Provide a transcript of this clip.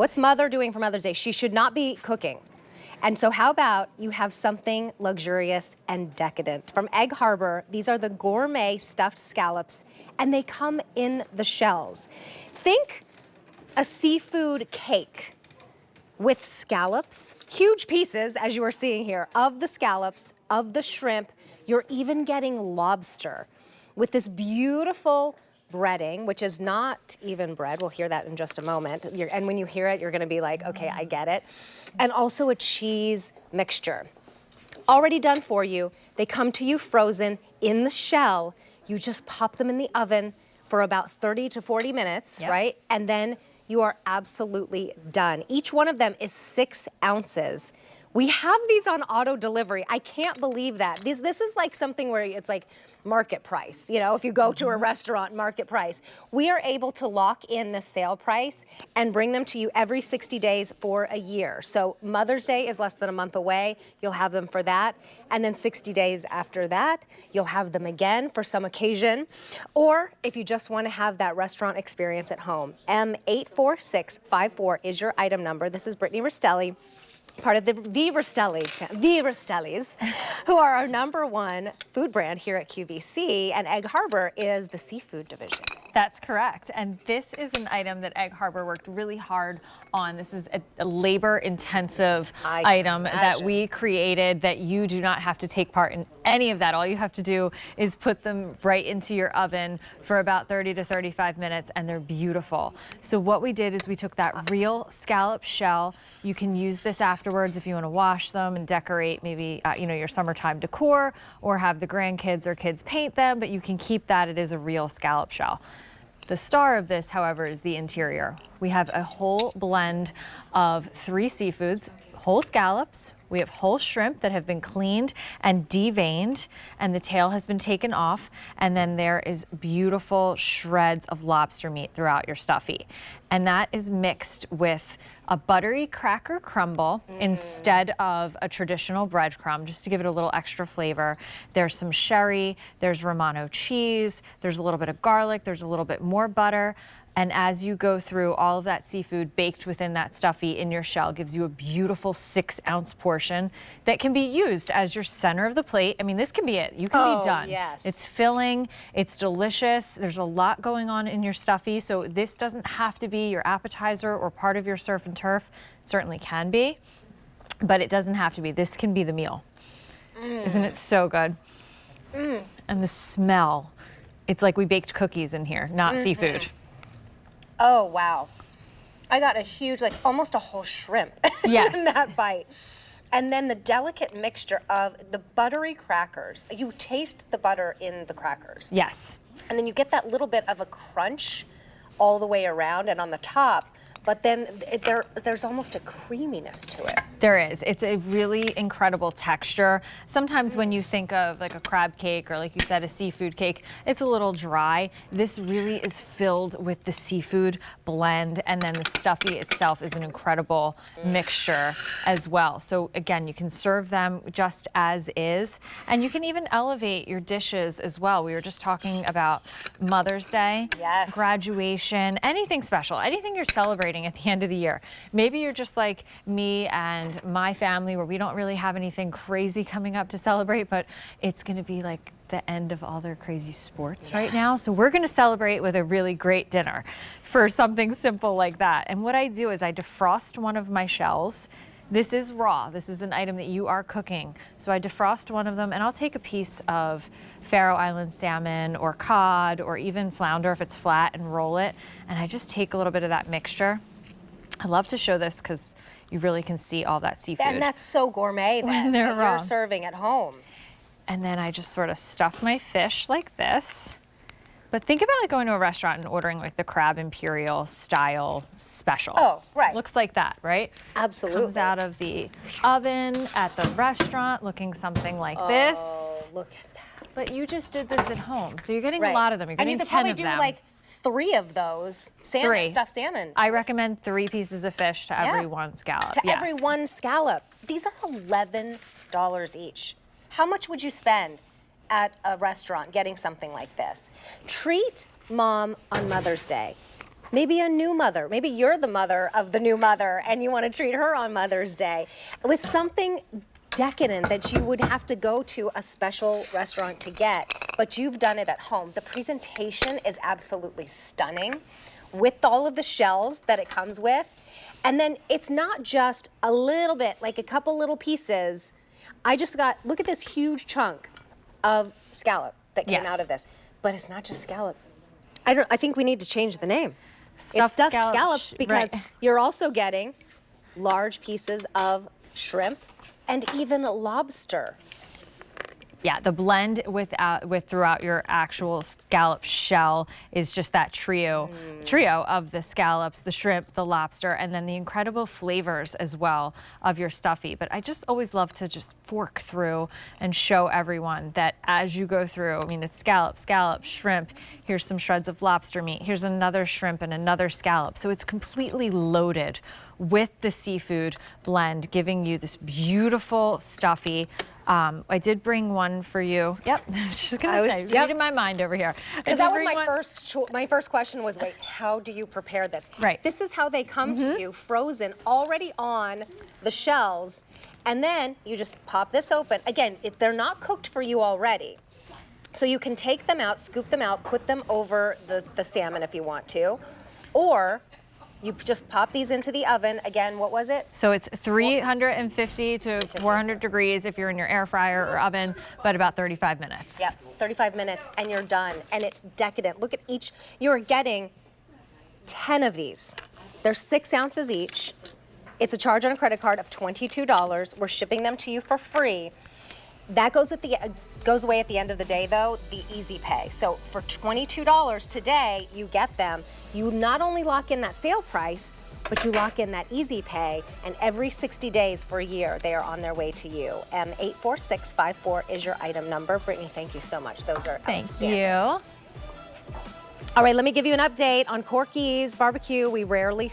What's mother doing for Mother's Day? She should not be cooking. And so how about you have something luxurious and decadent? From Egg Harbor, these are the gourmet stuffed scallops, and they come in the shells. Think a seafood cake with scallops, huge pieces, as you are seeing here, of the scallops, of the shrimp. You're even getting lobster with this beautiful breading, which is not even bread. We'll hear that in just a moment. And when you hear it, you're gonna be like, okay, I get it. And also a cheese mixture. Already done for you. They come to you frozen in the shell. You just pop them in the oven for about 30 to 40 minutes, right? And then you are absolutely done. Each one of them is 6 ounces. We have these on auto delivery. I can't believe that. This is like something where it's like market price, you know, if you go to a restaurant, market price. We are able to lock in the sale price and bring them to you every 60 days for a year. So Mother's Day is less than a month away. You'll have them for that. And then 60 days after that, you'll have them again for some occasion. Or if you just want to have that restaurant experience at home. M84654 is your item number. This is Brittany Rastelli, part of the Rastellis, who are our #1 food brand here at QVC, and Egg Harbor is the seafood division. That's correct. And this is an item that Egg Harbor worked really hard on. This is a labor-intensive item that we created that you do not have to take part in any of that. All you have to do is put them right into your oven for about 30 to 35 minutes, and they're beautiful. So what we did is we took that real scallop shell. You can use this afterwards if you want to wash them and decorate maybe you know, your summertime decor, or have the grandkids or kids paint them, but you can keep that. It is a real scallop shell. The star of this, however, is the interior. We have a whole blend of 3 seafoods, whole scallops, we have whole shrimp that have been cleaned and deveined, and the tail has been taken off, and then there is beautiful shreds of lobster meat throughout your stuffy. And that is mixed with a buttery cracker crumble instead of a traditional breadcrumb, just to give it a little extra flavor. There's some sherry, there's Romano cheese, there's a little bit of garlic, there's a little bit more butter. And as you go through, all of that seafood baked within that stuffy in your shell gives you a beautiful 6-ounce portion that can be used as your center of the plate. I mean, this can be it. You can be done. Yes. It's filling, it's delicious. There's a lot going on in your stuffy, so this doesn't have to be your appetizer or part of your surf and turf. It certainly can be, but it doesn't have to be. This can be the meal. Isn't it so good? And the smell, it's like we baked cookies in here, not seafood. Oh, wow. I got a huge, like almost a whole shrimp in that bite. And then the delicate mixture of the buttery crackers. You taste the butter in the crackers. Yes. And then you get that little bit of a crunch all the way around and on the top. But then there's almost a creaminess to it. There is. It's a really incredible texture. Sometimes when you think of like a crab cake or, like you said, a seafood cake, it's a little dry. This really is filled with the seafood blend, and then the stuffy itself is an incredible mixture as well. So again, you can serve them just as is, and you can even elevate your dishes as well. We were just talking about Mother's Day, graduation, anything special, anything you're celebrating at the end of the year. Maybe you're just like me and my family, where we don't really have anything crazy coming up to celebrate, but it's going to be like the end of all their crazy sports right now. So we're going to celebrate with a really great dinner for something simple like that. And what I do is I defrost one of my shells. This is raw. This is an item that you are cooking. So I defrost one of them, and I'll take a piece of Faroe Island salmon or cod or even flounder if it's flat, and roll it. And I just take a little bit of that mixture. I love to show this because you really can see all that seafood. And that's so gourmet that you're serving at home. And then I just sort of stuff my fish like this. But think about like going to a restaurant and ordering like the crab imperial style special. Oh, right. Looks like that, right? Absolutely. Comes out of the oven at the restaurant looking something like this. Oh, look at that. But you just did this at home, so you're getting a lot of them. You're getting 10 of them. And you could probably do like 3 of those stuffed salmon. I recommend 3 pieces of fish to every one scallop. To every one scallop. These are $11 each. How much would you spend at a restaurant getting something like this? Treat mom on Mother's Day. Maybe a new mother. Maybe you're the mother of the new mother and you want to treat her on Mother's Day with something decadent that you would have to go to a special restaurant to get, but you've done it at home. The presentation is absolutely stunning with all of the shells that it comes with. And then it's not just a little bit, like a couple little pieces. I just got, look at this huge chunk of scallop that came out of this. But it's not just scallop. I think we need to change the name. It's stuffed scallops because you're also getting large pieces of shrimp and even lobster. Yeah, the blend throughout your actual scallop shell is just that trio of the scallops, the shrimp, the lobster, and then the incredible flavors as well of your stuffy. But I just always love to just fork through and show everyone that as you go through, I mean, it's scallop, shrimp, here's some shreds of lobster meat, here's another shrimp and another scallop. So it's completely loaded with the seafood blend, giving you this beautiful stuffy. I did bring one for you. Yep, I was just gonna say, reading my mind over here. Because that was my first question was, wait, how do you prepare this? Right. This is how they come to you, frozen, already on the shells, and then you just pop this open. Again, they're not cooked for you already. So you can take them out, scoop them out, put them over the salmon if you want to, or you just pop these into the oven. Again, what was it? So it's 350 to 400 degrees if you're in your air fryer or oven, but about 35 minutes. Yep, 35 minutes and you're done. And it's decadent. Look at each, you're getting 10 of these. They're 6 ounces each. It's a charge on a credit card of $22. We're shipping them to you for free. That goes away at the end of the day, though, the easy pay. So for $22 today, you get them. You not only lock in that sale price, but you lock in that easy pay, and every 60 days for a year, they are on their way to you. 84654 is your item number. Brittany, thank you so much. Those are outstanding. Thank you. All right, let me give you an update on Corky's Barbecue. We rarely